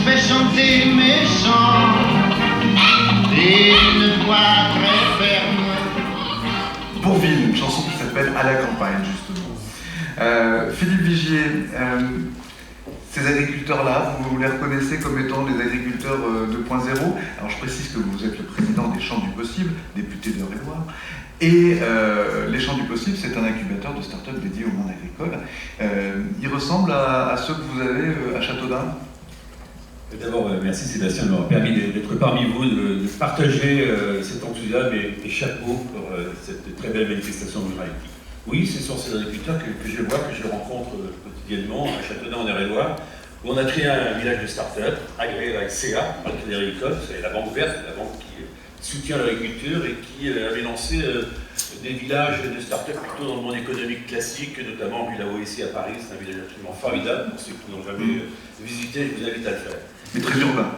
fais chanter mes chants et une voix très ferme. Bourvil, une chanson qui s'appelle À la campagne, justement. Philippe Vigier, ces agriculteurs-là, vous les reconnaissez comme étant les agriculteurs 2.0. Alors je précise que vous êtes le président des Champs du Possible, député d'Eure-et-Loir. Et les Champs du Possible, c'est un incubateur de start-up dédié au monde agricole. Il ressemble à ceux que vous avez à Châteaudun. D'abord, merci Sébastien de m'avoir permis d'être parmi vous, de partager cet enthousiasme et chapeau pour cette très belle manifestation de l'agriculture. Oui, ce sont ces agriculteurs que je vois, que je rencontre quotidiennement à Châteaudun en Eure-et-Loir, où on a créé un village de start-up agréé avec CA, par le Crédit Agricole, c'est la banque verte, la banque qui soutient l'agriculture et qui avait lancé des villages de start-up plutôt dans le monde économique classique, notamment Villa OEC à Paris. C'est un village absolument formidable. Pour ceux qui n'ont jamais visité, je vous invite à le faire. Mais très urbain.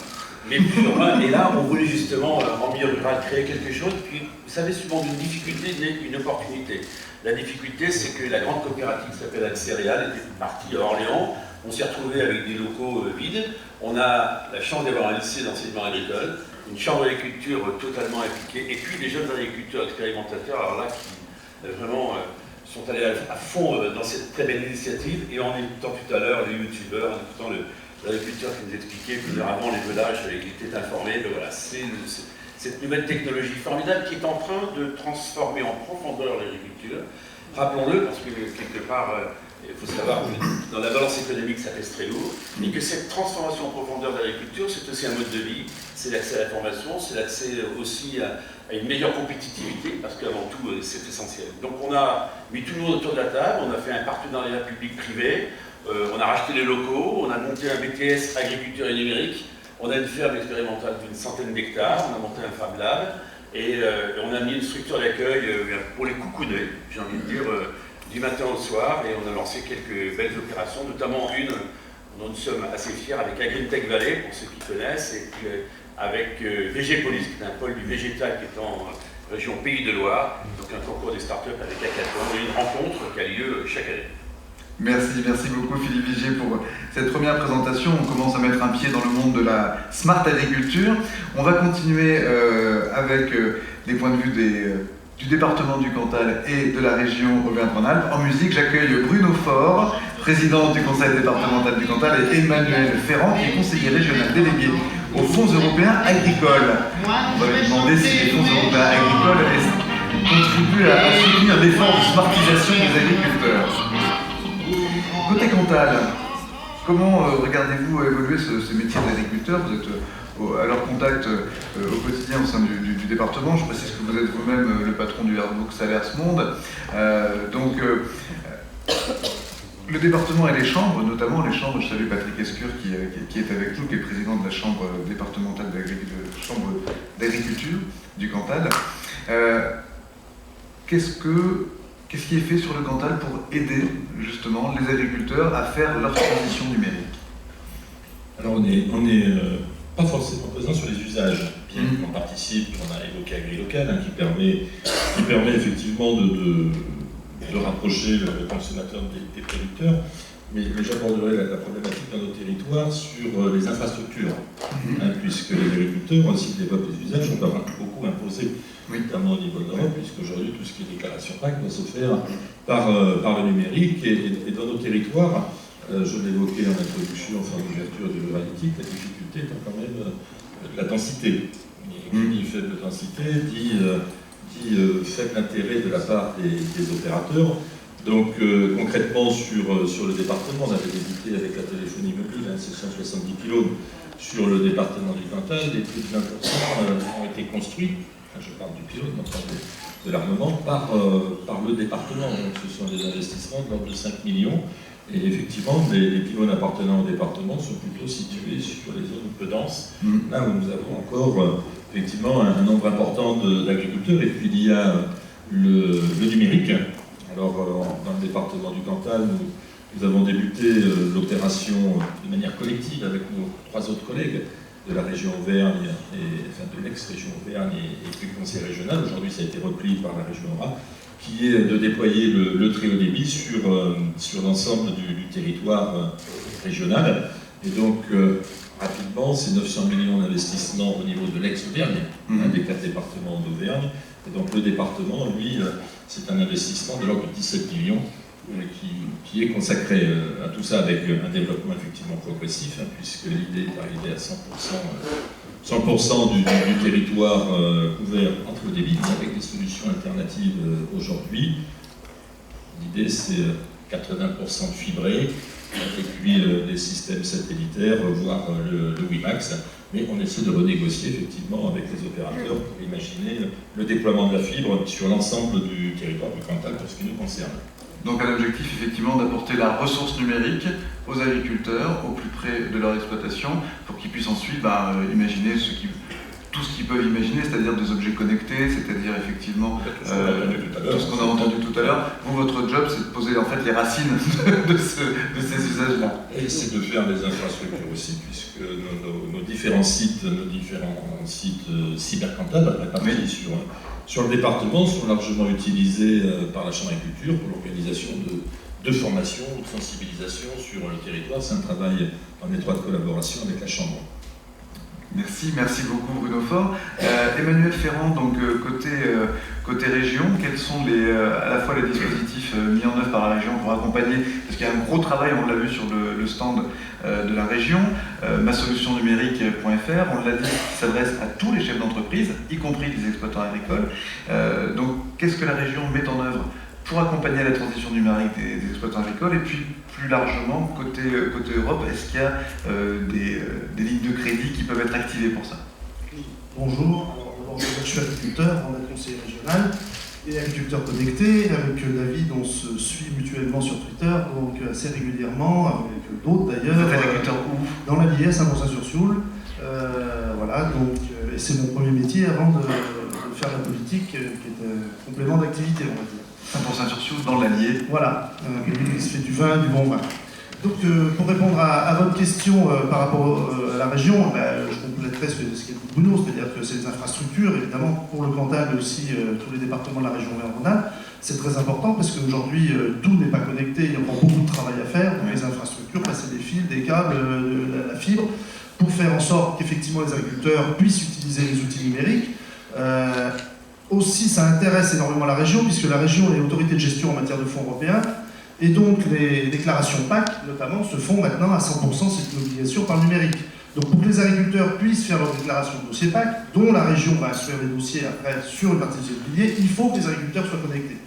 Mais plus urbain. Et là, on voulait justement, en milieu rural, créer quelque chose. Puis, vous savez, souvent d'une difficulté naît une opportunité. La difficulté, c'est que la grande coopérative qui s'appelle Céréales était partie à Orléans. On s'est retrouvé avec des locaux vides. On a la chance d'avoir un lycée d'enseignement agricole, une chambre d'agriculture totalement impliquée, et puis des jeunes agriculteurs expérimentateurs, alors là, qui vraiment sont allés à fond dans cette très belle initiative. Et en écoutant tout à l'heure les youtubeurs, en écoutant l'agriculteur qui nous expliquait que avant les velages, il était informé, ben voilà, c'est cette nouvelle technologie formidable qui est en train de transformer en profondeur l'agriculture. Rappelons-le, parce que quelque part, il faut savoir que dans la balance économique, ça reste très lourd, et que cette transformation en profondeur de l'agriculture, c'est aussi un mode de vie, c'est l'accès à la formation, c'est l'accès aussi à une meilleure compétitivité, parce qu'avant tout, c'est essentiel. Donc on a mis tout le monde autour de la table, on a fait un partenariat public-privé, on a racheté les locaux, on a monté un BTS agriculture et numérique, on a une ferme expérimentale d'une centaine d'hectares, on a monté un Fab Lab, et on a mis une structure d'accueil pour les coucounets, j'ai envie de dire, du matin au soir, et on a lancé quelques belles opérations, notamment une dont nous sommes assez fiers avec AgriTech Valley, pour ceux qui connaissent, et puis avec Végépolis, qui est un pôle du végétal qui est en région Pays de Loire, donc un concours des startups avec Hackathon, et une rencontre qui a lieu chaque année. Merci beaucoup Philippe Vigier pour cette première présentation. On commence à mettre un pied dans le monde de la smart agriculture. On va continuer avec les points de vue du département du Cantal et de la région Auvergne-Rhône-Alpes. En musique, j'accueille Bruno Faure, président du conseil départemental du Cantal, et Emmanuel Ferrand, qui est conseiller régional délégué aux fonds européens agricoles. On va lui demander si les fonds européens agricoles contribuent à soutenir l'effort de smartisation des agriculteurs. Côté Cantal, comment regardez-vous évoluer ce métier d'agriculteur? Vous êtes à leur contact au quotidien au sein du département. Je précise que vous êtes vous-même le patron du Hardbook Salers Monde. Le département et les chambres, notamment les chambres, je salue Patrick Escure qui est avec nous, qui est président de la chambre départementale d'agriculture du Cantal. Qu'est-ce qui est fait sur le Cantal pour aider justement les agriculteurs à faire leur transition numérique? Alors on est pas forcément présent sur les usages, bien qu'on participe, on a évoqué AgriLocal, qui permet effectivement de rapprocher le consommateur des producteurs, mais j'aborderai la problématique dans nos territoires sur les infrastructures, puisque les agriculteurs, s'ils développent les usages, on va beaucoup imposer, notamment au niveau de l'Europe, puisqu'aujourd'hui tout ce qui est déclaration PAC doit se faire par le numérique, et dans nos territoires, je l'évoquais en introduction, enfin en ouverture du ruralitique, la difficulté est quand même la densité. Et qui dit faible densité dit faible intérêt de la part des opérateurs. Donc concrètement sur le département, on avait débuté avec la téléphonie mobile, c'est 170 km sur le département du Cantal, et plus de 20% ont été construits, je parle du pilote, non pas de l'armement, par le département. Donc ce sont des investissements de l'ordre de 5 millions. Et effectivement, les pylônes appartenant au département sont plutôt situés sur les zones peu denses, là où nous avons encore effectivement un nombre important d'agriculteurs. Et puis il y a le numérique. Alors dans le département du Cantal, nous avons débuté l'opération de manière collective avec nos 3 autres collègues de la région Auvergne, de l'ex-région Auvergne et du conseil régional. Aujourd'hui, ça a été repris par la région Aura, qui est de déployer le très haut débit sur l'ensemble du territoire régional. Et donc, rapidement, c'est 900 millions d'investissements au niveau de l'ex-Auvergne, des 4 départements d'Auvergne. Et donc le département, lui, c'est un investissement de l'ordre de 17 millions qui est consacré à tout ça avec un développement effectivement progressif, puisque l'idée est d'arriver à 100% du territoire couvert en très haut débit, avec des solutions alternatives aujourd'hui. L'idée, c'est 80% de fibré, et puis des systèmes satellitaires, voire le WiMAX. Mais on essaie de renégocier effectivement avec les opérateurs pour imaginer le déploiement de la fibre sur l'ensemble du territoire du Cantal pour ce qui nous concerne. Donc un objectif effectivement d'apporter la ressource numérique aux agriculteurs au plus près de leur exploitation pour qu'ils puissent ensuite imaginer tout ce qu'ils peuvent imaginer, c'est-à-dire des objets connectés, c'est-à-dire effectivement tout ce qu'on a entendu tout à l'heure. Vous, votre job, c'est de poser en fait les racines de ces usages-là. Et c'est de faire des infrastructures aussi, puisque nos différents sites cybercantables répartis sur le département sont largement utilisés par la Chambre d'agriculture pour l'organisation de formations ou de sensibilisation sur le territoire. C'est un travail en étroite collaboration avec la Chambre. Merci beaucoup Bruno Faure. Emmanuel Ferrand, donc côté région, quels sont à la fois les dispositifs mis en œuvre par la région pour accompagner, parce qu'il y a un gros travail, on l'a vu sur le stand de la région, masolutionnumérique.fr, on l'a dit, qui s'adresse à tous les chefs d'entreprise, y compris les exploitants agricoles. Donc qu'est-ce que la région met en œuvre pour accompagner la transition numérique des exploitants agricoles, et puis plus largement, côté Europe, est-ce qu'il y a des lignes de crédit qui peuvent être activées pour ça? Bonjour, alors je suis agriculteur, on est conseiller régional et agriculteur connecté. Avec David, on se suit mutuellement sur Twitter, donc assez régulièrement, avec d'autres d'ailleurs. Vous êtes agriculteur où? Dans la l'IS à Monsat-sur-Sioule. Voilà, donc c'est mon premier métier avant de faire la politique, qui est un complément d'activité, on va dire. 100% sur Sioule dans l'Allier. Voilà, il se fait du vin, du bon vin. Donc pour répondre à votre question par rapport à la région, je compléterai ce qu'a dit Bruno, c'est-à-dire que c'est des infrastructures, évidemment pour le Cantal, mais aussi tous les départements de la région Auvergne-Rhône-Alpes. C'est très important parce qu'aujourd'hui tout n'est pas connecté, il y a encore beaucoup de travail à faire. Donc les infrastructures, passer des fils, des câbles, de la fibre, pour faire en sorte qu'effectivement les agriculteurs puissent utiliser les outils numériques. Aussi, ça intéresse énormément la région, puisque la région est autorité de gestion en matière de fonds européens, et donc les déclarations PAC, notamment, se font maintenant à 100%, c'est une obligation par le numérique. Donc pour que les agriculteurs puissent faire leur déclaration de dossier PAC, dont la région va instruire les dossiers après sur une partie des piliers, il faut que les agriculteurs soient connectés.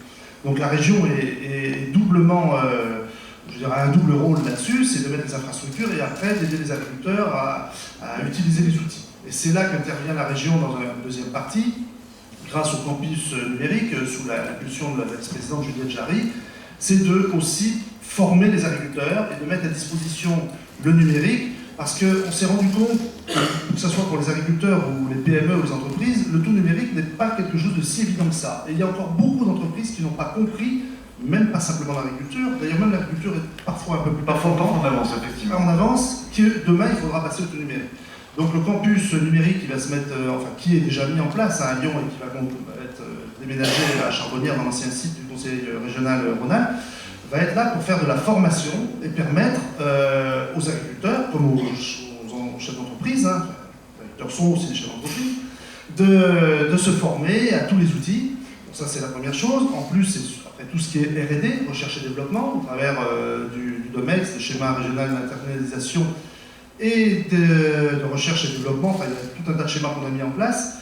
Donc la région est doublement, je dirais, un double rôle là-dessus, c'est de mettre les infrastructures et après d'aider les agriculteurs à utiliser les outils. Et c'est là qu'intervient la région dans une deuxième partie, grâce au campus numérique, sous l'impulsion de la vice-présidente Juliette Jarry, c'est de aussi former les agriculteurs et de mettre à disposition le numérique, parce qu'on s'est rendu compte, que ce soit pour les agriculteurs ou les PME ou les entreprises, le tout numérique n'est pas quelque chose de si évident que ça. Et il y a encore beaucoup d'entreprises qui n'ont pas compris, même pas simplement l'agriculture, d'ailleurs même l'agriculture est parfois un peu plus en avance, effectivement. En avance, que demain il faudra passer au tout numérique. Donc le campus numérique qui va se mettre, qui est déjà mis en place à Lyon et qui va être déménagé à Charbonnières dans l'ancien site du conseil régional Rhône-Alpes, va être là pour faire de la formation et permettre aux agriculteurs, comme aux chefs d'entreprise, les agriculteurs sont aussi des chefs d'entreprise, de se former à tous les outils. Donc ça c'est la première chose. En plus, c'est après tout ce qui est R&D, recherche et développement, au travers du DOMEX, le schéma régional d'internationalisation et de recherche et développement. Enfin, il y a tout un tas de schémas qu'on a mis en place.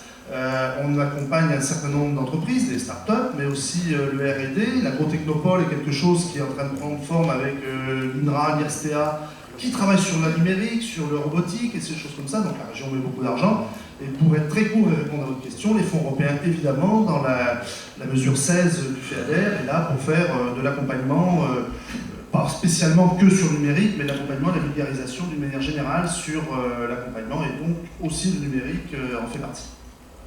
On accompagne un certain nombre d'entreprises, des startups, mais aussi le R&D. L'agro-technopole est quelque chose qui est en train de prendre forme avec l'INRA, l'IRSTEA, qui travaille sur la numérique, sur le robotique et ces choses comme ça. Donc la région met beaucoup d'argent. Et pour être très court et répondre à votre question, les fonds européens, évidemment, dans la mesure 16 du FEADER, est là pour faire de l'accompagnement, pas spécialement que sur le numérique, mais l'accompagnement, la vulgarisation d'une manière générale sur l'accompagnement, et donc aussi le numérique en fait partie.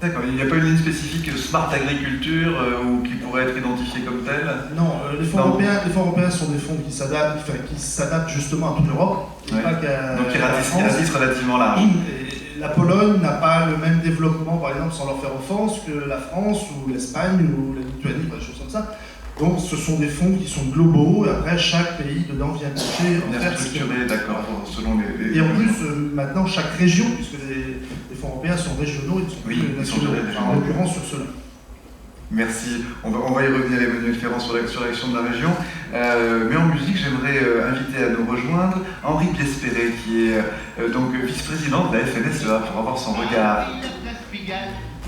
D'accord, il n'y a pas une ligne spécifique Smart Agriculture ou qui pourrait être identifiée comme telle? Non, les fonds européens sont des fonds qui s'adaptent justement à toute l'Europe. Ouais. Donc ils ratissent relativement large. Et la Pologne n'a pas le même développement, par exemple, sans leur faire offense, que la France ou l'Espagne ou la Lituanie, des choses comme ça. Donc ce sont des fonds qui sont globaux, et après chaque pays dedans vient pitcher. Bien structuré, d'accord, selon les... Et en plus, maintenant, chaque région, puisque les fonds européens sont régionaux, ils ne sont Oui, plus ils sont nationaux, gérés en l'occurrence sur cela. Merci. On va y revenir, Emmanuel Ferrand, sur l'action de la région. Mais en musique, j'aimerais inviter à nous rejoindre Henri Biespéré, qui est donc vice-président de la FNSEA, pour avoir son regard.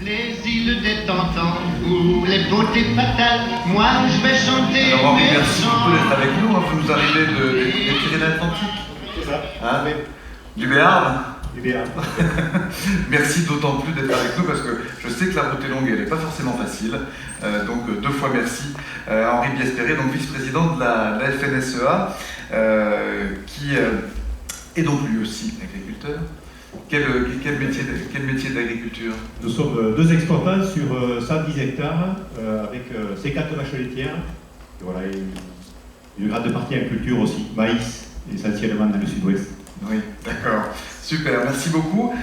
Les îles des Tentants ou les beautés fatales, moi je vais chanter. Alors Henri, merci beaucoup d'être avec nous. Vous nous arrivez des Pyrénées-Atlantiques. C'est ça. Hein, du Béarn. Du Béarn. Merci d'autant plus d'être avec nous parce que je sais que la route est longue et elle n'est pas forcément facile. Donc 2 fois merci. Henri Biespéré, donc vice-président de la FNSEA, qui est donc lui aussi agriculteur. Quel métier d'agriculture? Nous sommes 2 exploitants sur 110 hectares avec 50 vaches laitières. Et voilà, une grande partie en culture aussi, maïs, essentiellement dans le sud-ouest. Oui, d'accord. Super, merci beaucoup.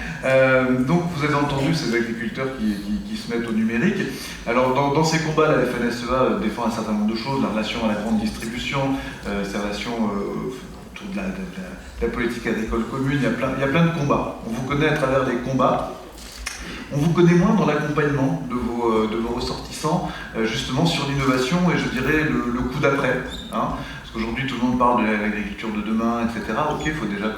Donc vous avez entendu ces agriculteurs qui se mettent au numérique. Alors dans ces combats, la FNSEA défend un certain nombre de choses, la relation à la grande distribution, sa relation autour de la politique agricole commune, il y a plein de combats. On vous connaît à travers les combats. On vous connaît moins dans l'accompagnement de vos ressortissants, justement sur l'innovation et je dirais le coup d'après. Hein, parce qu'aujourd'hui tout le monde parle de l'agriculture de demain, etc. Ok, il faut déjà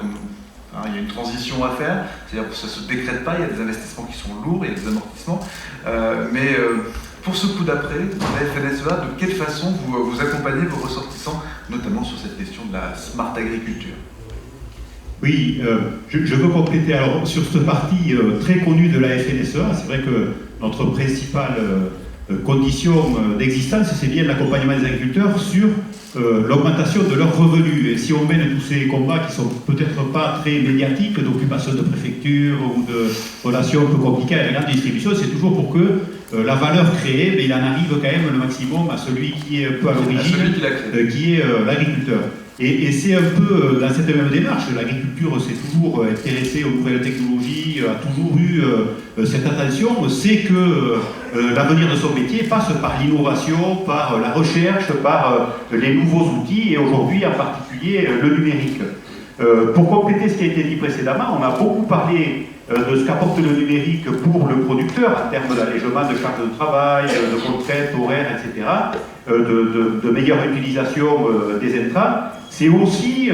il y a une transition à faire, c'est-à-dire que ça ne se décrète pas, il y a des investissements qui sont lourds, il y a des amortissements. Mais pour ce coup d'après, la FNSEA, de quelle façon vous accompagnez vos ressortissants, notamment sur cette question de la smart agriculture? Oui, je veux compléter. Alors, sur cette partie très connue de la FNSEA, c'est vrai que notre principale condition d'existence, c'est bien l'accompagnement des agriculteurs sur l'augmentation de leurs revenus. Et si on mène tous ces combats qui sont peut-être pas très médiatiques, d'occupation de préfecture ou de relations un peu compliquées avec la grande distribution, c'est toujours pour que la valeur créée, mais il en arrive quand même le maximum à celui qui est un peu à l'origine, qui est l'agriculteur. Et c'est un peu dans cette même démarche. L'agriculture s'est toujours intéressée aux nouvelles technologies, a toujours eu cette attention, sait que l'avenir de son métier passe par l'innovation, par la recherche, par les nouveaux outils, et aujourd'hui en particulier le numérique. Pour compléter ce qui a été dit précédemment, on a beaucoup parlé de ce qu'apporte le numérique pour le producteur en termes d'allègement de charges de travail, de contraintes horaires, etc., de meilleure utilisation des intrants. C'est aussi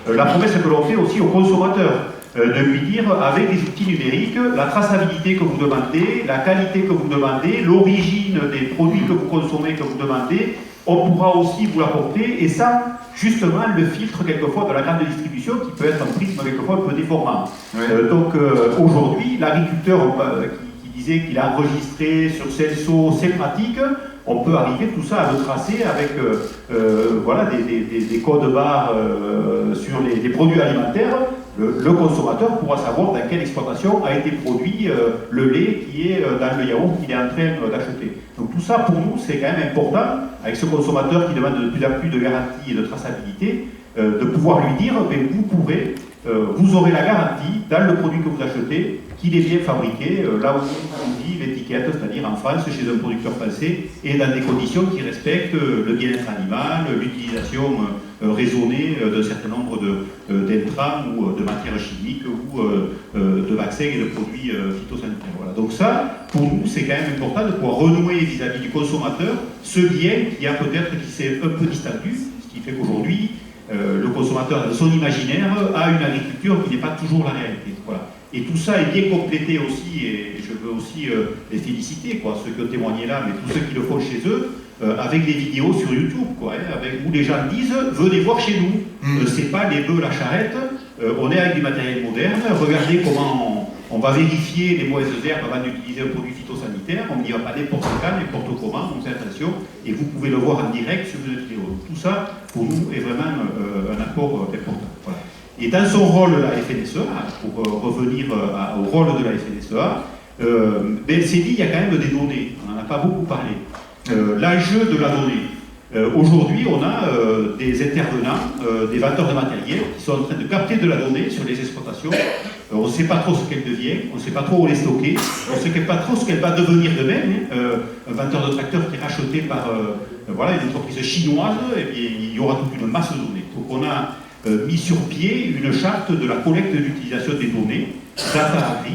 la promesse que l'on fait aussi aux consommateurs, de lui dire, avec des outils numériques, la traçabilité que vous demandez, la qualité que vous demandez, l'origine des produits que vous consommez, que vous demandez, on pourra aussi vous l'apporter, et ça, justement, le filtre quelquefois de la grande distribution, qui peut être un prisme quelquefois un peu déformant. Oui. Donc aujourd'hui, l'agriculteur qui disait qu'il a enregistré sur Celso ses pratiques, on peut arriver tout ça à le tracer avec voilà, des codes barres sur les produits alimentaires. Le consommateur pourra savoir dans quelle exploitation a été produit le lait qui est dans le yaourt qu'il est en train d'acheter. Donc tout ça, pour nous, c'est quand même important, avec ce consommateur qui demande de plus en plus de garantie et de traçabilité, de pouvoir lui dire, ben, vous aurez la garantie dans le produit que vous achetez, qu'il est bien fabriqué, là où on dit l'étiquette, c'est-à-dire en France, chez un producteur français, et dans des conditions qui respectent le bien-être animal, l'utilisation raisonnée d'un certain nombre d'intrants ou de matières chimiques ou de vaccins et de produits phytosanitaires. Voilà. Donc ça, pour nous, c'est quand même important de pouvoir renouer vis-à-vis du consommateur ce lien qui s'est un peu distendu, ce qui fait qu'aujourd'hui, le consommateur, dans son imaginaire, a une agriculture qui n'est pas toujours la réalité. Voilà. Et tout ça est bien complété aussi, et je veux aussi les féliciter, quoi, ceux qui ont témoigné là, mais tous ceux qui le font chez eux, avec des vidéos sur YouTube, quoi, hein, où les gens disent « venez voir chez nous, c'est pas les bœufs, la charrette, on est avec du matériel moderne, regardez comment on va vérifier les mauvaises herbes avant d'utiliser un produit phytosanitaire, on n'y va pas n'importe quand, n'importe comment, on fait attention, et vous pouvez le voir en direct sur une vidéo. » Tout ça, pour nous, est vraiment un apport important. Voilà. Et dans son rôle, la FNSEA, pour revenir au rôle de la FNSEA, BLCD, il y a quand même des données, on n'en a pas beaucoup parlé. L'enjeu de la donnée. Aujourd'hui, on a des intervenants, des vendeurs de matériel qui sont en train de capter de la donnée sur les exploitations. On ne sait pas trop ce qu'elle devient, on ne sait pas trop où elle est stockée, on ne sait pas trop ce qu'elle va devenir demain. Un vendeur de tracteur qui est racheté par voilà, une entreprise chinoise, eh bien, il y aura toute une masse de données. Donc on a mis sur pied une charte de la collecte d'utilisation des données, Data Agri,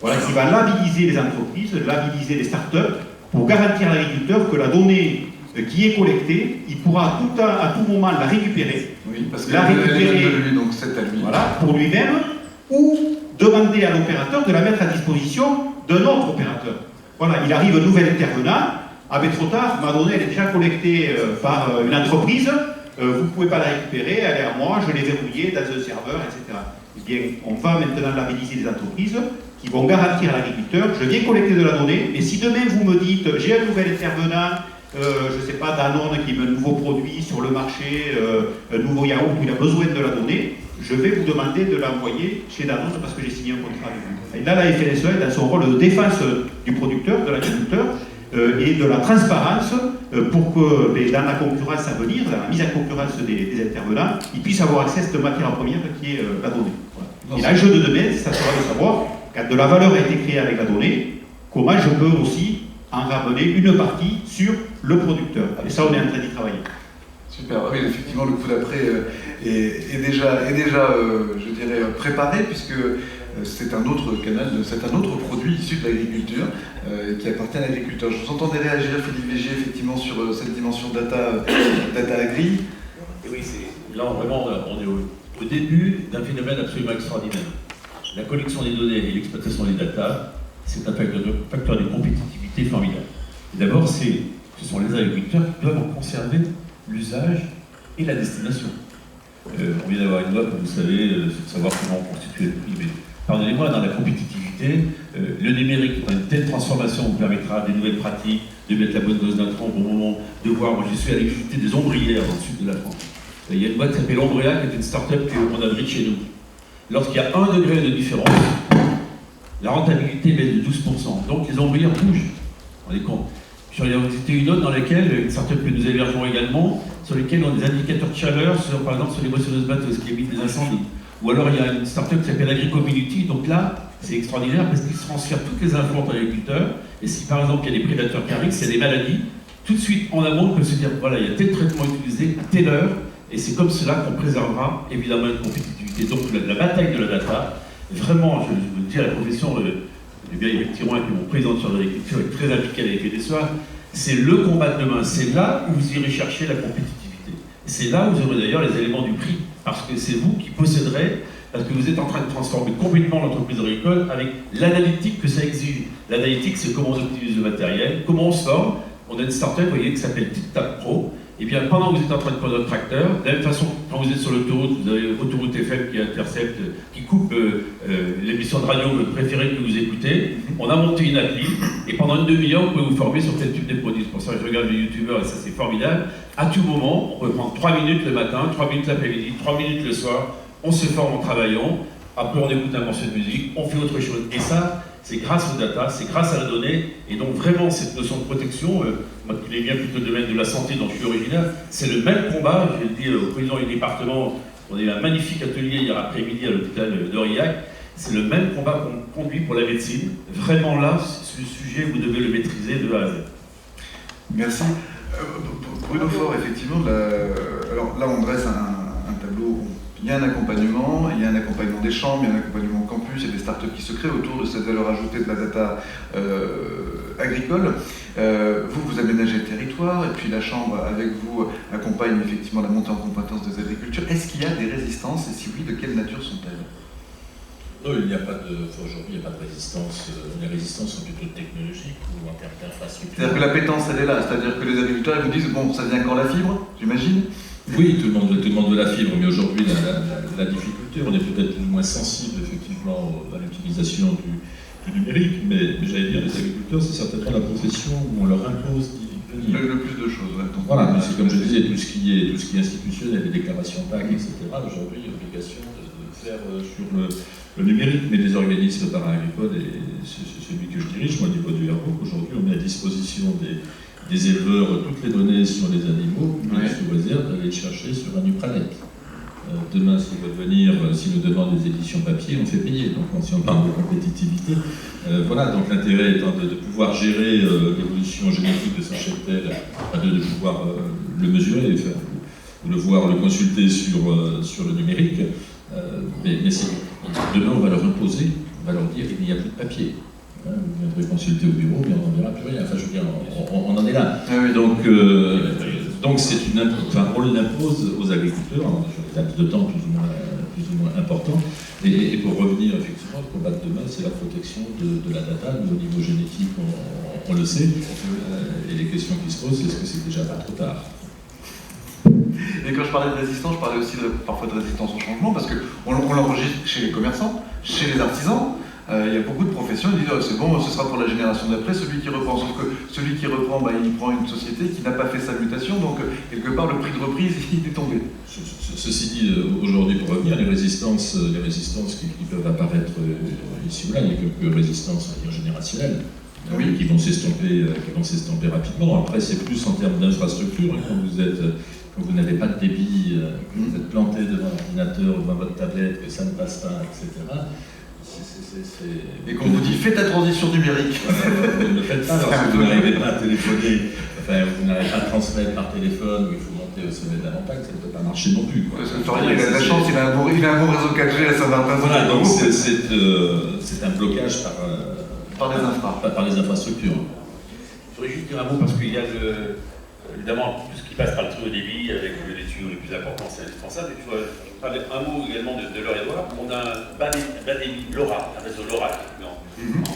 voilà, qui va labelliser les entreprises, labelliser les startups, pour garantir à l'agriculteur que la donnée qui est collectée, il pourra à tout moment la récupérer. Oui, parce que la récupérer, de lui, donc c'est à lui. voilà, pour lui-même, ou demander à l'opérateur de la mettre à disposition d'un autre opérateur. Voilà, il arrive un nouvel intervenant, ah ben trop tard, ma donnée elle est déjà collectée par une entreprise, vous ne pouvez pas la récupérer, elle est à moi, je l'ai verrouillée dans un serveur, etc. Eh bien, on va maintenant labelliser les entreprises qui vont garantir à l'agriculteur, je viens collecter de la donnée, et si demain vous me dites, j'ai un nouvel intervenant, je ne sais pas, Danone qui met un nouveau produit sur le marché, un nouveau yaourt où il a besoin de la donnée, je vais vous demander de l'envoyer chez Danone parce que j'ai signé un contrat avec vous. Et là, la FNSE est dans son rôle de défense du producteur, de l'agriculteur, et de la transparence pour que dans la concurrence à venir, dans la mise en concurrence des intervenants, ils puissent avoir accès à cette matière première qui est la donnée. Voilà. Et l'enjeu de demain, ça sera de savoir, quand de la valeur a été créée avec la donnée, comment je peux aussi en ramener une partie sur le producteur. Et ça, on est en train d'y travailler. Super, oui, effectivement, le coup d'après est déjà je dirais, préparé, puisque c'est un autre canal, c'est un autre produit issu de l'agriculture qui appartient à l'agriculteur. Je vous entendais réagir, Philippe Vigier, effectivement, sur cette dimension data agri. Et oui, là, vraiment, on est au début d'un phénomène absolument extraordinaire. La collection des données et l'exploitation des data, c'est un facteur de compétitivité formidable. D'abord, ce sont les agriculteurs qui doivent en conserver l'usage et la destination. On vient d'avoir une loi, comme vous savez, sur savoir comment constituer le prix. Mais pardonnez-moi, dans la compétitivité, le numérique, dans une telle transformation, vous permettra des nouvelles pratiques, de mettre la bonne dose d'intrants au bon moment, de voir, moi je suis à l'activité des ombrières dans le sud de la France. Il y a une boîte qui s'appelle Ombrea, qui est une start-up qu'on abrite chez nous. Lorsqu'il y a 1 degré de différence, la rentabilité baisse de 12%. Donc les ombrières bougent. Vous vous rendez compte ? J'en ai visité une autre dans laquelle, une start-up que nous hébergeons également, sur lesquels on a des indicateurs de chaleur, par exemple sur les moissonneuses batteuses qui évitent des incendies. Ou alors il y a une start-up qui s'appelle AgriCommunity, donc là, c'est extraordinaire parce qu'ils transfèrent toutes les infos entre agriculteurs, et si par exemple il y a des prédateurs qui arrivent, s'il y a des maladies, tout de suite en amont on peut se dire, voilà, il y a tel traitement utilisé à telle heure, et c'est comme cela qu'on préservera évidemment une compétitivité. Donc la bataille de la data, vraiment, je vous dis à la profession, Yves Thiron, qui est mon président de l'agriculture, est très impliqué à la FNSEA, c'est le combat de demain, c'est là où vous irez chercher la compétitivité. C'est là où vous aurez d'ailleurs les éléments du prix, parce que c'est vous qui posséderez, parce que vous êtes en train de transformer complètement l'entreprise agricole avec l'analytique que ça exige. L'analytique, c'est comment on optimise le matériel, comment on se forme. On a une start-up, vous voyez, qui s'appelle TipTap Pro. Et bien, pendant que vous êtes en train de prendre votre tracteur, de la même façon, quand vous êtes sur l'autoroute, vous avez l'autoroute FM qui intercepte, qui coupe l'émission de radio préférée que vous écoutez. On a monté une appli, et pendant une demi-heure, vous pouvez vous former sur quel type de produits. C'est pour ça que je regarde les youtubeurs, et ça c'est formidable. À tout moment, on peut prendre 3 minutes le matin, 3 minutes l'après-midi, 3 minutes le soir. On se forme en travaillant, après on écoute un morceau de musique, on fait autre chose. Et ça, c'est grâce aux data, c'est grâce à la donnée, et donc vraiment cette notion de protection, moi qui viens plutôt du domaine de la santé dont je suis originaire, c'est le même combat. J'ai dit au président du département, on a eu un magnifique atelier hier après-midi à l'hôpital d'Aurillac, c'est le même combat qu'on conduit pour la médecine. Vraiment là, ce sujet, vous devez le maîtriser de A à Z. Merci. Bruno Faure, effectivement, alors là on dresse un tableau. Il y a un accompagnement des chambres, il y a un accompagnement au campus, il y a des startups qui se créent autour de cette valeur ajoutée de la data agricole. Vous aménagez le territoire, et puis la chambre, avec vous, accompagne effectivement la montée en compétence des agriculteurs. Est-ce qu'il y a des résistances, et si oui, de quelle nature sont-elles ? Non, il n'y a pas de. Aujourd'hui, il n'y a pas de résistance. Les résistances sont plutôt technologiques ou en termes d'infrastructure. C'est-à-dire que la pétence, elle est là. C'est-à-dire que les agriculteurs, ils vous disent, bon, ça vient quand la fibre, j'imagine ? Oui, tout le monde veut la fibre, mais aujourd'hui, la difficulté, on est peut-être moins sensible, effectivement, à l'utilisation du numérique, mais j'allais dire, les agriculteurs, c'est certainement la profession où on leur impose d'y venir. Le plus de choses, ouais. Donc, voilà, mais c'est comme je disais, tout ce qui est institutionnel, les déclarations PAC, etc., aujourd'hui, il y a obligation de faire sur le numérique, mais les organismes para-agricoles, et c'est celui que je dirige, moi, au niveau du Airbook, aujourd'hui, on met à disposition des éleveurs toutes les données sur les animaux, mais sous réserve d'aller chercher sur un Upranet. Demain, s'ils veulent venir, s'ils nous demandent des éditions papier, on fait payer. Donc, si on parle de compétitivité, voilà, donc l'intérêt étant de pouvoir gérer l'évolution génétique de son cheptel, de pouvoir le mesurer, ou le voir, le consulter sur le numérique. Mais demain, on va leur imposer, on va leur dire qu'il n'y a plus de papier. Vous viendrez consulter au bureau, mais on n'en verra plus rien. Enfin, je veux dire, on en est là. Ah oui. Donc c'est on l'impose aux agriculteurs, dans des laps de temps plus ou moins importants. Et pour revenir effectivement, le combat de demain, c'est la protection de la data. Nous, au niveau génétique, on le sait. Et les questions qui se posent, c'est est-ce que c'est déjà pas trop tard? Et quand je parlais de résistance, je parlais aussi parfois de résistance au changement, parce qu'on l'enregistre chez les commerçants, chez les artisans. Il y a beaucoup de professions qui disent c'est bon, ce sera pour la génération d'après, celui qui reprend. Sauf que celui qui reprend, il prend une société qui n'a pas fait sa mutation, donc quelque part le prix de reprise il est tombé. Ceci dit, aujourd'hui, pour revenir, les résistances qui peuvent apparaître ici ou là, il y a quelques résistances générationnelles. Oui. Qui vont s'estomper rapidement. Après, c'est plus en termes d'infrastructure. Quand vous n'avez pas de débit, que vous êtes planté devant l'ordinateur, devant votre tablette, que ça ne passe pas, etc. Et qu'on vous dit faites ta transition numérique. Vous ne le faites pas parce que vous n'arrivez pas à téléphoner, vous n'arrivez pas à transmettre par téléphone, ou il faut monter au sommet de la montagne, ça ne peut pas marcher non plus. Parce que Florian, il a de la chance, il a un bon réseau 4G à Saint-Martin. Voilà, donc c'est un blocage par les infrastructures. Je voudrais juste dire un mot parce qu'il y a évidemment tout ce qui passe par le très haut débit avec les tuyaux les plus importants, c'est indispensable. Et je voudrais parler un mot également de l'Eure-et-Loire. On a un bas débit LoRa, un réseau LoRa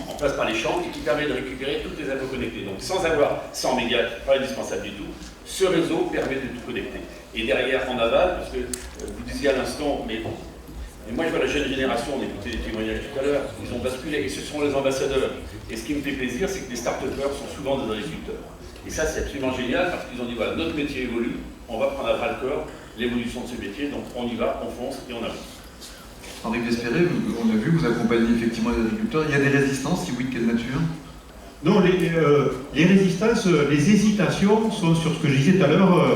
en passe par les champs et qui permet de récupérer toutes les infos connectées. Donc sans avoir 100 mégas, pas indispensable du tout, ce réseau permet de tout connecter. Et derrière, en aval, parce que vous disiez à l'instant, mais moi je vois la jeune génération, on écoutait les témoignages tout à l'heure, ils ont basculé et ce sont les ambassadeurs. Et ce qui me fait plaisir, c'est que les start-upers sont souvent des agriculteurs. Et ça, c'est absolument génial parce qu'ils ont dit voilà, notre métier évolue, on va prendre à bras le corps l'évolution de ce métier, donc on y va, on fonce et on avance. Henri Despéré, on a vu, vous accompagnez effectivement les agriculteurs. Il y a des résistances, si oui, de quelle nature? Non, les résistances, les hésitations sont sur ce que je disais tout à l'heure.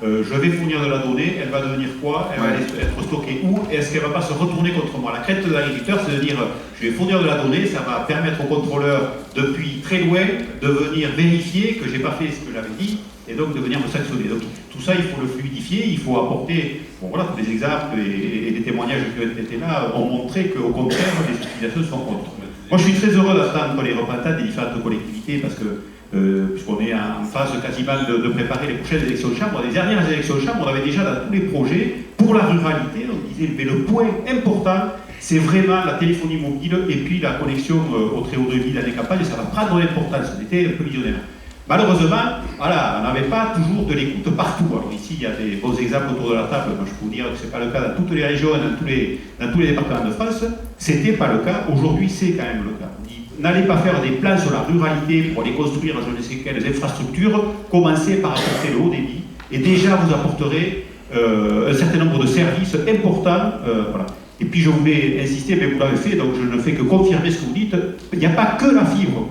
Je vais fournir de la donnée, elle va devenir quoi? Elle va être stockée où? Et est-ce qu'elle ne va pas se retourner contre moi? La crainte de l'agriculteur, c'est de dire je vais fournir de la donnée, ça va permettre au contrôleur depuis très loin de venir vérifier que je n'ai pas fait ce que j'avais dit et donc de venir me sanctionner. Donc tout ça, il faut le fluidifier, il faut apporter, tous les exemples et les témoignages qui ont été là ont montré qu'au contraire, les utilisations sont contre. Moi, je suis très heureux d'attendre les représentants des différentes collectivités parce que puisqu'on est en phase quasiment de préparer les prochaines élections de chambre. Les dernières élections de chambre, on avait déjà dans tous les projets, pour la ruralité, on disait, mais le point important, c'est vraiment la téléphonie mobile et puis la connexion au très haut débit dans les campagnes, et ça va prendre de l'importance, on était un peu visionnaire. Malheureusement, on n'avait pas toujours de l'écoute partout. Alors ici, il y a des beaux exemples autour de la table, moi je peux vous dire que ce n'est pas le cas dans toutes les régions, dans tous les départements de France, c'était pas le cas, aujourd'hui c'est quand même le cas. N'allez pas faire des plans sur la ruralité pour aller construire je ne sais quelles infrastructures, commencez par apporter le haut débit et déjà vous apporterez un certain nombre de services importants. Et puis je voulais insister, mais vous l'avez fait, donc je ne fais que confirmer ce que vous dites, il n'y a pas que la fibre,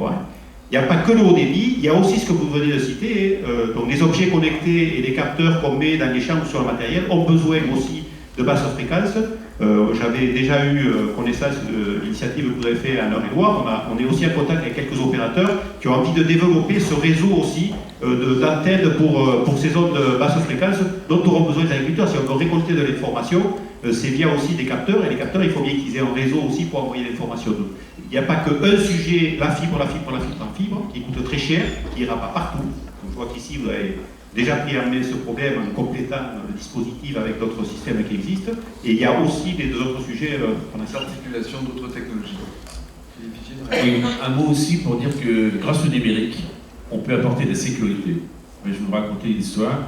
il n'y a pas que le haut débit, il y a aussi ce que vous venez de citer, donc les objets connectés et les capteurs qu'on met dans les champs ou sur le matériel ont besoin aussi de basse fréquence. J'avais déjà eu connaissance de l'initiative que vous avez fait à Eure-et-Loire. On est aussi en contact avec quelques opérateurs qui ont envie de développer ce réseau aussi d'antennes pour ces zones de basse fréquence dont auront besoin les agriculteurs. Si on veut récolter de l'information, c'est via aussi des capteurs, et les capteurs, il faut bien qu'ils aient un réseau aussi pour envoyer l'information. Il n'y a pas qu'un sujet, la fibre, qui coûte très cher, qui n'ira pas partout. Je vois qu'ici, vous avez déjà pris en main ce problème en complétant le dispositif avec d'autres systèmes qui existent. Et il y a aussi des deux autres sujets qu'on a l'articulation d'autres technologies. Oui, un mot aussi pour dire que grâce au numérique, on peut apporter de la sécurité. Je vais vous raconter une histoire.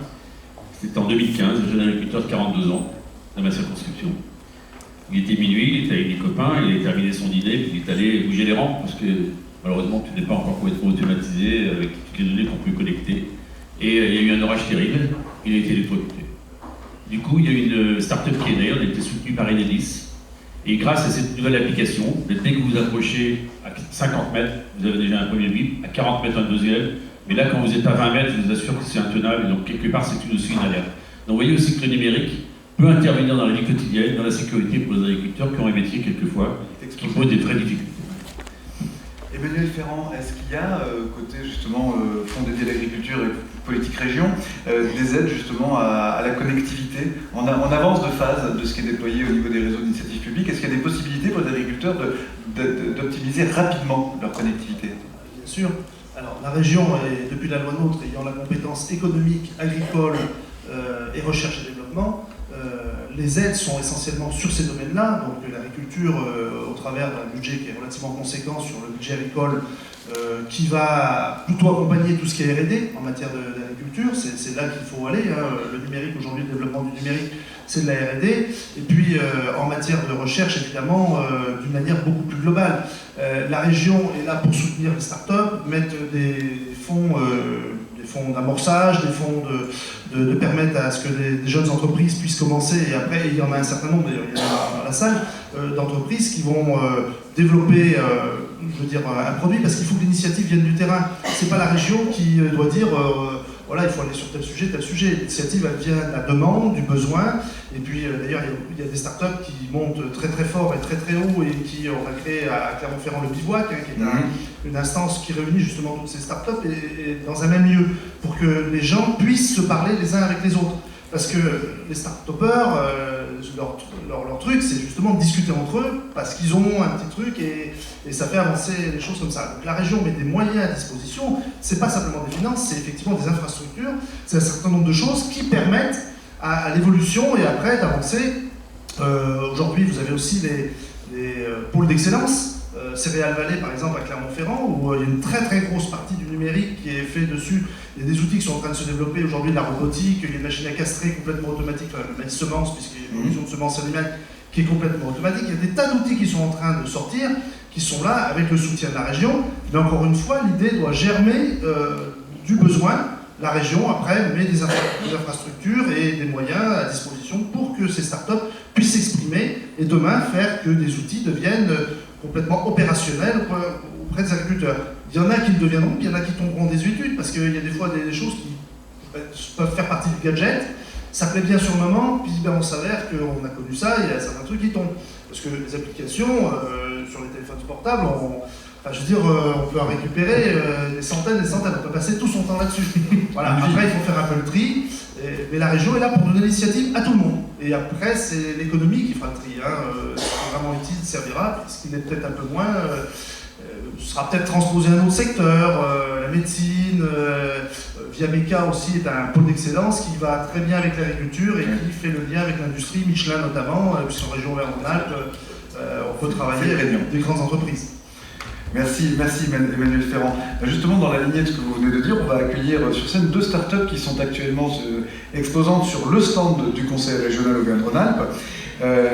C'était en 2015, un jeune agriculteur de 42 ans, dans ma circonscription. Il était minuit, il était avec des copains, il avait terminé son dîner, puis il est allé bouger les rampes parce que malheureusement tout n'est pas encore complètement automatisé avec toutes les données qu'on peut connecter. Et il y a eu un orage terrible, il a été électrocuté. Du coup, il y a eu une start-up qui est née, on a été soutenu par Enedis. Et grâce à cette nouvelle application, dès que vous approchez à 50 mètres, vous avez déjà un premier bip, à 40 mètres un deuxième, mais là quand vous êtes à 20 mètres, je vous assure que c'est intenable, et donc quelque part c'est aussi une alerte. Donc vous voyez aussi que le numérique peut intervenir dans la vie quotidienne, dans la sécurité pour les agriculteurs qui ont un métier quelquefois qui pose des vraies difficultés. Emmanuel Ferrand, est-ce qu'il y a, côté justement Fonds dédié à l'agriculture et politique région, des aides justement à la connectivité en avance de phase de ce qui est déployé au niveau des réseaux d'initiative publique? Est-ce qu'il y a des possibilités pour les agriculteurs d'optimiser rapidement leur connectivité? Bien sûr. Alors la région, depuis la loi NOTRe, ayant la compétence économique, agricole et recherche et développement, les aides sont essentiellement sur ces domaines-là, donc l'agriculture au travers d'un budget qui est relativement conséquent sur le budget agricole qui va plutôt accompagner tout ce qui est R&D en matière d'agriculture, c'est là qu'il faut aller, hein. Le numérique aujourd'hui, le développement du numérique, c'est de la R&D, et puis en matière de recherche évidemment d'une manière beaucoup plus globale. La région est là pour soutenir les startups, mettre des fonds d'amorçage, des fonds de permettre à ce que des jeunes entreprises puissent commencer, et après il y en a un certain nombre, d'ailleurs il y en a dans la salle, d'entreprises qui vont développer un produit, parce qu'il faut que l'initiative vienne du terrain. C'est pas la région qui doit dire voilà, il faut aller sur tel sujet. L'initiative, elle vient de la demande, du besoin, et puis d'ailleurs il y a des startups qui montent très très fort et très très haut, et qui on a créé à Clermont-Ferrand le Bivouac, hein, qui est une instance qui réunit justement toutes ces startups et dans un même lieu, pour que les gens puissent se parler les uns avec les autres. Parce que les start-upers, leur truc, c'est justement de discuter entre eux, parce qu'ils ont un petit truc et ça fait avancer les choses comme ça. Donc la région met des moyens à disposition, c'est pas simplement des finances, c'est effectivement des infrastructures, c'est un certain nombre de choses qui permettent à l'évolution et après d'avancer. Aujourd'hui, vous avez aussi les pôles d'excellence. Céréales Vallée, par exemple, à Clermont-Ferrand, où il y a une très très grosse partie du numérique qui est fait dessus. Il y a des outils qui sont en train de se développer aujourd'hui, de la robotique, il y a une machine à castrer complètement automatique, même semences, puisqu'il y a une production de semences animales qui est complètement automatique. Il y a des tas d'outils qui sont en train de sortir, qui sont là avec le soutien de la région. Mais encore une fois, l'idée doit germer du besoin. La région, après, met des infrastructures et des moyens à disposition pour que ces startups puissent s'exprimer et demain faire que des outils deviennent complètement opérationnels auprès des agriculteurs. Il y en a qui le deviendront, puis il y en a qui tomberont des études, parce qu'il y a des fois des choses qui peuvent faire partie du gadget. Ça plaît bien sur le moment, puis on s'avère qu'on a connu ça, il y a certains trucs qui tombent. Parce que les applications sur les téléphones portables, on peut en récupérer des centaines, on peut passer tout son temps là-dessus. Voilà. Après, il faut faire un peu le tri, mais la région est là pour donner l'initiative à tout le monde. Et après, c'est l'économie qui fera le tri. Ce qui est vraiment utile servira, ce qui l'est peut-être un peu moins, sera peut-être transposé à un autre secteur, la médecine, Viameca aussi est un pôle d'excellence qui va très bien avec l'agriculture et qui fait le lien avec l'industrie, Michelin notamment, puisqu'en région Auvergne-Rhône-Alpes, on peut travailler avec des grandes entreprises. Merci Emmanuel Ferrand. Justement, dans la lignée de ce que vous venez de dire, on va accueillir sur scène deux startups qui sont actuellement exposantes sur le stand du Conseil régional Auvergne-Rhône-Alpes.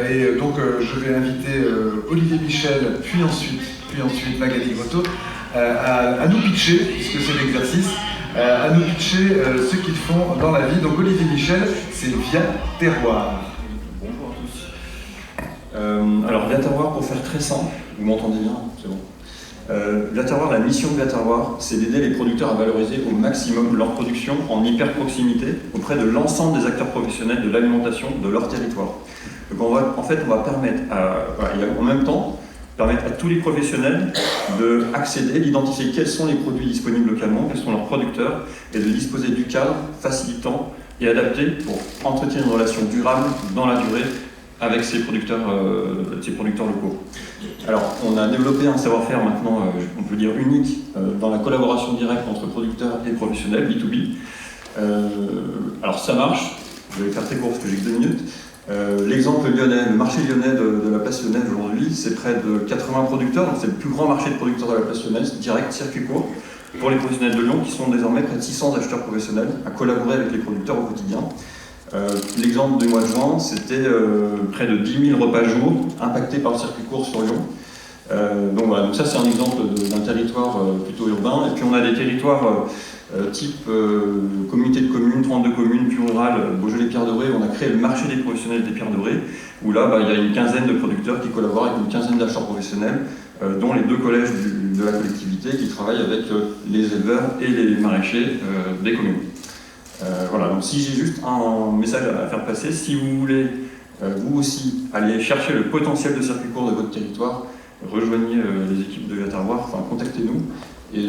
Et donc, je vais inviter Olivier Michel, puis ensuite Magali Grotto, à nous pitcher, puisque c'est l'exercice, à nous pitcher ce qu'ils font dans la vie. Donc, Olivier Michel, c'est Via Terroir. Bonjour à tous. Alors, Via Terroir, pour faire très simple, vous m'entendez bien? C'est bon. Via Terroir, la mission de Via Terroir, c'est d'aider les producteurs à valoriser au maximum leur production en hyper proximité auprès de l'ensemble des acteurs professionnels de l'alimentation de leur territoire. Donc on va permettre en même temps permettre à tous les professionnels d'accéder, d'identifier quels sont les produits disponibles localement, quels sont leurs producteurs, et de disposer du cadre facilitant et adapté pour entretenir une relation durable dans la durée avec ces producteurs locaux. Alors, on a développé un savoir-faire maintenant, on peut dire unique, dans la collaboration directe entre producteurs et professionnels, B2B. Alors, ça marche, je vais faire très court parce que j'ai que 2 minutes. L'exemple lyonnais, le marché lyonnais de la place lyonnaise aujourd'hui, c'est près de 80 producteurs, donc c'est le plus grand marché de producteurs de la place lyonnaise, direct, circuit court, pour les professionnels de Lyon, qui sont désormais près de 600 acheteurs professionnels à collaborer avec les producteurs au quotidien. L'exemple du mois de juin, c'était près de 10 000 repas jour impactés par le circuit court sur Lyon. Donc voilà, donc ça c'est un exemple d'un territoire plutôt urbain. Et puis on a des territoires type communauté de communes, 32 communes, plus rurales, Beaujolais-Pierre-de-Ré, où on a créé le marché des professionnels des Pierres-de-Ré, où là il y a une quinzaine de producteurs qui collaborent avec une quinzaine d'acheteurs professionnels, dont les 2 collèges de la collectivité qui travaillent avec les éleveurs et les maraîchers des communes. Voilà, donc si j'ai juste un message à faire passer, si vous voulez vous aussi aller chercher le potentiel de circuit court de votre territoire, rejoignez les équipes de Viaterroir, enfin contactez-nous et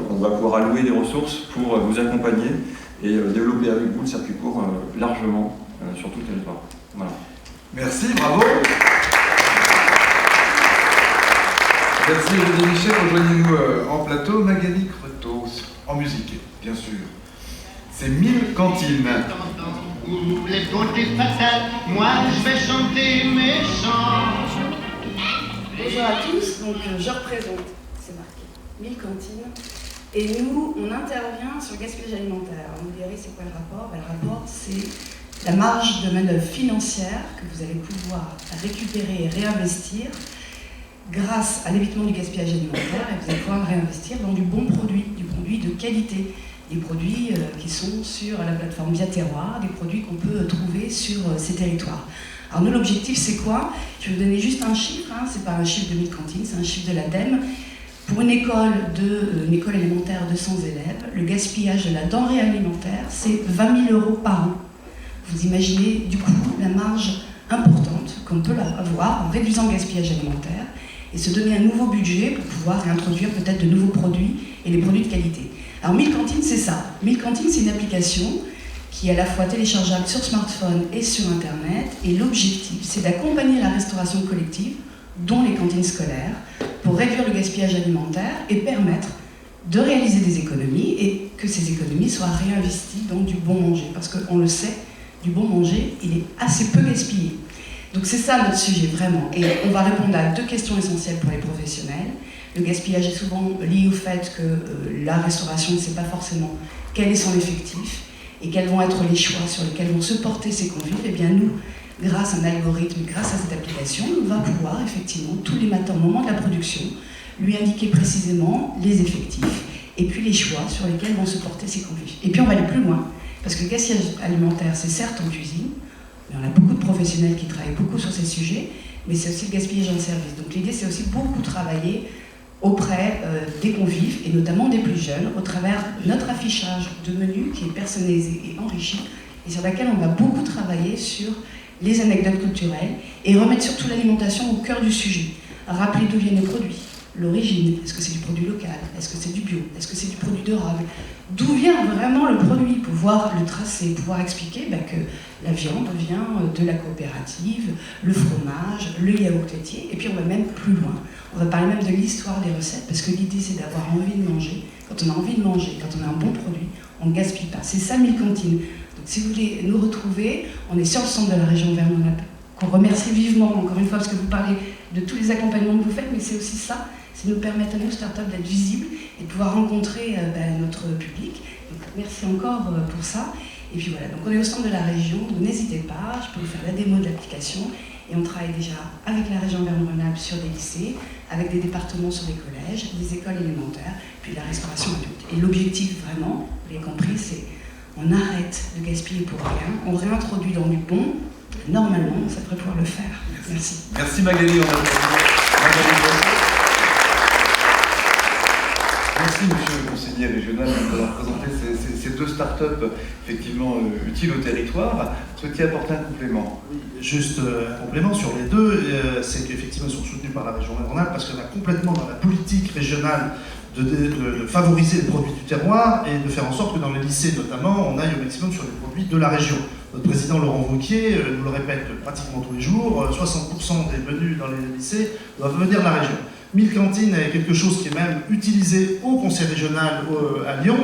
on va pouvoir allouer des ressources pour vous accompagner et développer avec vous le circuit court largement sur tout le territoire. Voilà. Merci, bravo. Merci Olivier Michel, rejoignez-nous en plateau. Magali Creteau, en musique, bien sûr. C'est 1000 cantines. Où les beautés fatales, moi je vais chanter mes chants. Bonjour à tous, donc je représente, c'est marqué, 1000 cantines. Et nous, on intervient sur le gaspillage alimentaire. Alors, vous me direz, c'est quoi le rapport? Le rapport, c'est la marge de manœuvre financière que vous allez pouvoir récupérer et réinvestir grâce à l'évitement du gaspillage alimentaire, et vous allez pouvoir réinvestir dans du bon produit, du produit de qualité, des produits qui sont sur la plateforme Viaterroir, des produits qu'on peut trouver sur ces territoires. Alors nous, l'objectif, c'est quoi? Je vais vous donner juste un chiffre, hein, c'est pas un chiffre de 1000 cantines, c'est un chiffre de l'ADEME. Pour une école élémentaire de 200 élèves, le gaspillage de la denrée alimentaire, c'est 20 000 € par an. Vous imaginez du coup la marge importante qu'on peut avoir en réduisant le gaspillage alimentaire et se donner un nouveau budget pour pouvoir réintroduire peut-être de nouveaux produits et des produits de qualité. Alors 1000 cantines, c'est ça. 1000 cantines, c'est une application qui est à la fois téléchargeable sur smartphone et sur Internet. Et l'objectif, c'est d'accompagner la restauration collective, dont les cantines scolaires, pour réduire le gaspillage alimentaire et permettre de réaliser des économies et que ces économies soient réinvesties dans du bon manger. Parce qu'on le sait, du bon manger, il est assez peu gaspillé. Donc c'est ça notre sujet vraiment. Et on va répondre à 2 questions essentielles pour les professionnels. Le gaspillage est souvent lié au fait que la restauration ne sait pas forcément quel est son effectif et quels vont être les choix sur lesquels vont se porter ces convives. Et bien nous, grâce à un algorithme, grâce à cette application, on va pouvoir effectivement tous les matins au moment de la production lui indiquer précisément les effectifs et puis les choix sur lesquels vont se porter ces convives. Et puis on va aller plus loin, parce que le gaspillage alimentaire, c'est certes en cuisine, mais on a beaucoup de professionnels qui travaillent beaucoup sur ces sujets, mais c'est aussi le gaspillage en service. Donc l'idée, c'est aussi beaucoup travailler auprès des convives, et notamment des plus jeunes, au travers de notre affichage de menus qui est personnalisé et enrichi, et sur laquelle on va beaucoup travailler sur les anecdotes culturelles, et remettre surtout l'alimentation au cœur du sujet. Rappeler d'où viennent les produits, l'origine, est-ce que c'est du produit local, est-ce que c'est du bio, est-ce que c'est du produit durable, d'où vient vraiment le produit, pouvoir le tracer, pouvoir expliquer que la viande vient de la coopérative, le fromage, le yaourt laitier, et puis on va même plus loin. On va parler même de l'histoire des recettes, parce que l'idée c'est d'avoir envie de manger. Quand on a envie de manger, quand on a un bon produit, on ne gaspille pas. C'est ça 1000 cantines. Donc si vous voulez nous retrouver, on est sur le centre de la région Auvergne-Rhône-Alpes, qu'on remercie vivement, encore une fois, parce que vous parlez de tous les accompagnements que vous faites, mais c'est aussi ça, c'est nous permettre à nos startups d'être visibles et de pouvoir rencontrer notre public. Donc merci encore pour ça. Et puis voilà, donc on est au centre de la région, donc n'hésitez pas, je peux vous faire la démo de l'application. Et on travaille déjà avec la région Auvergne-Rhône-Alpes sur des lycées, avec des départements sur des collèges, des écoles élémentaires, puis la restauration adulte. Et l'objectif vraiment, vous l'avez compris, c'est on arrête de gaspiller pour rien, on réintroduit dans du bon. Normalement, ça devrait pouvoir le faire. Merci. Merci Magali. Merci monsieur le conseiller régional d'avoir présenté ces 2 startups effectivement utiles au territoire. Souhaitiez apporter un complément? Juste un complément sur les 2, c'est qu'effectivement ils sont soutenus par la région Auvergne-Rhône-Alpes parce qu'on a complètement dans la politique régionale de favoriser les produits du terroir et de faire en sorte que dans les lycées notamment, on aille au maximum sur les produits de la région. Notre président Laurent Wauquiez nous le répète pratiquement tous les jours, 60% des menus dans les lycées doivent venir de la région. 1000 cantines est quelque chose qui est même utilisé au conseil régional à Lyon,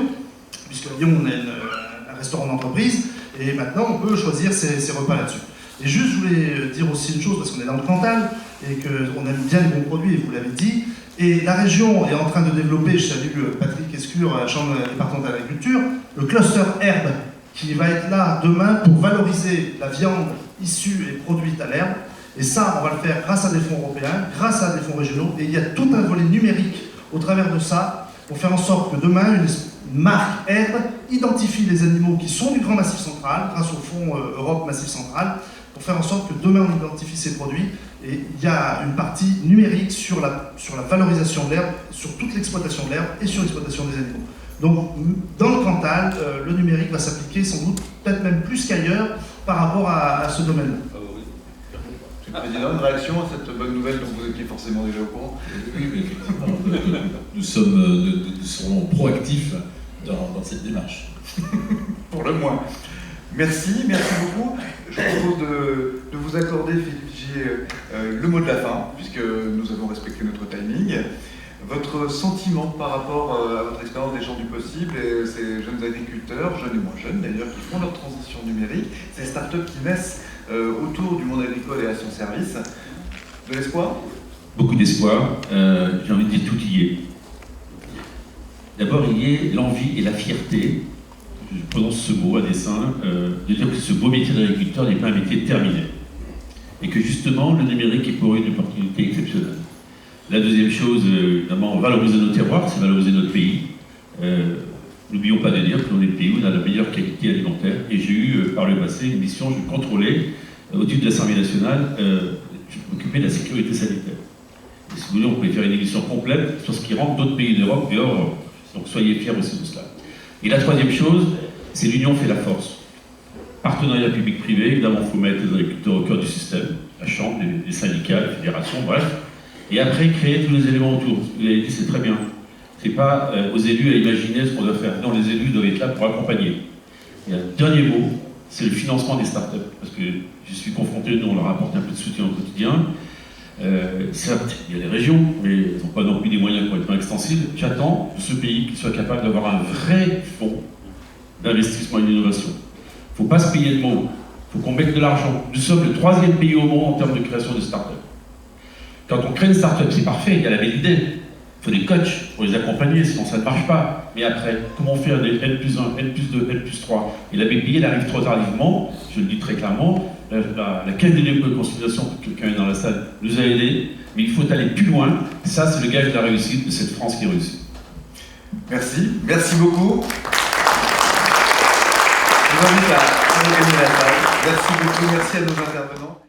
puisque à Lyon on a un restaurant d'entreprise, et maintenant on peut choisir ses repas là-dessus. Et juste, je voulais dire aussi une chose, parce qu'on est dans le Cantal, et qu'on aime bien les bons produits, et vous l'avez dit, et la région est en train de développer, je salue Patrick Escure à la Chambre départementale d'agriculture, le cluster herbe, qui va être là demain pour valoriser la viande issue et produite à l'herbe. Et ça, on va le faire grâce à des fonds européens, grâce à des fonds régionaux, et il y a tout un volet numérique au travers de ça, pour faire en sorte que demain, une marque herbe identifie les animaux qui sont du Grand Massif Central, grâce au fonds Europe Massif Central, pour faire en sorte que demain on identifie ces produits. Et il y a une partie numérique sur la valorisation de l'herbe, sur toute l'exploitation de l'herbe et sur l'exploitation des animaux. Donc, dans le Cantal, le numérique va s'appliquer sans doute, peut-être même plus qu'ailleurs, par rapport à ce domaine-là. Monsieur le Président, une réaction à cette bonne nouvelle dont vous étiez forcément déjà au courant? Oui, mais effectivement, nous serons proactifs dans cette démarche. Pour le moins. Merci beaucoup. Je vous propose de vous accorder, Philippe Vigier, le mot de la fin, puisque nous avons respecté notre timing. Votre sentiment par rapport à votre expérience des champs du possible et ces jeunes agriculteurs, jeunes et moins jeunes d'ailleurs, qui font leur transition numérique, ces startups qui naissent autour du monde agricole et à son service. De l'espoir? Beaucoup d'espoir. J'ai envie de dire tout y est. D'abord, il y a l'envie et la fierté, je prononce ce mot à dessein, de dire que ce beau métier d'agriculteur n'est pas un métier terminé. Et que justement, le numérique est pour eux une opportunité exceptionnelle. La deuxième chose, évidemment, valoriser nos terroirs, c'est valoriser notre pays. N'oublions pas de dire que l'on est le pays où on a la meilleure qualité alimentaire. Et j'ai eu, par le passé, une mission, je contrôlais, au titre de l'Assemblée nationale, je m'occupais de la sécurité sanitaire. Et si vous voulez, on peut faire une émission complète sur ce qui rentre d'autres pays d'Europe et hors Europe. Donc soyez fiers aussi de cela. Et la troisième chose, c'est l'union fait la force. Partenariat public-privé, évidemment, il faut mettre les agriculteurs au cœur du système, la Chambre, les syndicats, les fédérations, bref. Et après, créer tous les éléments autour. Vous l'avez dit, c'est très bien. C'est pas aux élus à imaginer ce qu'on doit faire. Non, les élus doivent être là pour accompagner. Et un dernier mot, c'est le financement des startups. Parce que je suis confronté, nous, on leur apporte un peu de soutien au quotidien. Certes, il y a les régions, mais elles n'ont pas non plus des moyens complètement extensibles. J'attends de ce pays qu'il soit capable d'avoir un vrai fonds d'investissement et d'innovation. Il ne faut pas se payer de mots. Il faut qu'on mette de l'argent. Nous sommes le 3e pays au monde en termes de création de start-up. Quand on crée une start-up, c'est parfait, il y a la belle idée. Il faut des coachs pour les accompagner, sinon ça ne marche pas. Mais après, comment faire des N+1, N+2, N+3? Et la BPI, elle arrive trop tardivement, je le dis très clairement. La Caisse des dépôts et consignations, quelqu'un est dans la salle, nous a aidés, mais il faut aller plus loin. Ça, c'est le gage de la réussite de cette France qui réussit. Merci beaucoup. Je vous invite à regagner la salle. Merci beaucoup, merci à nos intervenants.